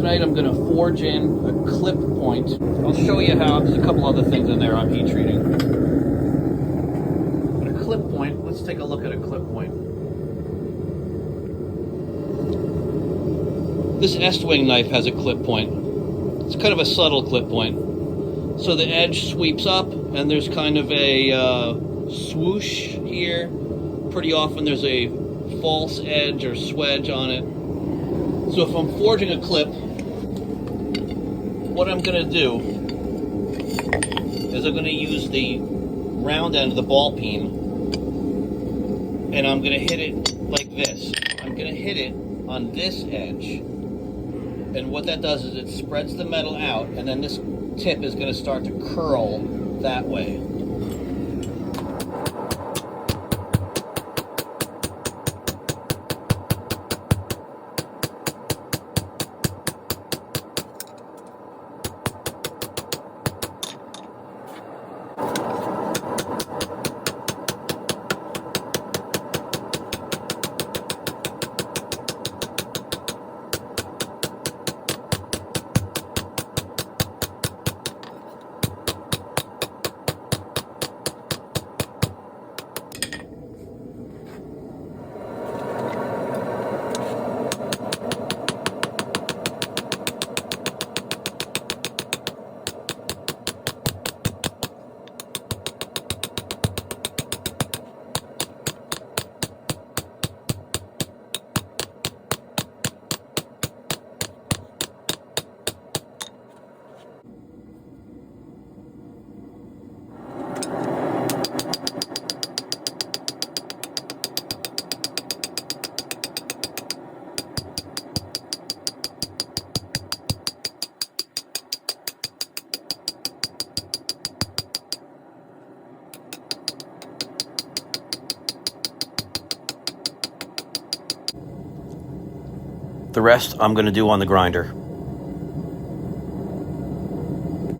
tonight I'm going to forge in a clip point. I'll show you how. There's a couple other things in there I'm heat treating. But a clip point, let's take a look at a clip point. This Estwing knife has a clip point. It's kind of a subtle clip point. So the edge sweeps up and there's kind of a swoosh here. Pretty often there's a false edge or swedge on it. So if I'm forging a clip, what I'm going to do is I'm going to use the round end of the ball peen and I'm going to hit it like this. I'm going to hit it on this edge, and what that does is it spreads the metal out, and then this tip is going to start to curl that way. The rest I'm going to do on the grinder.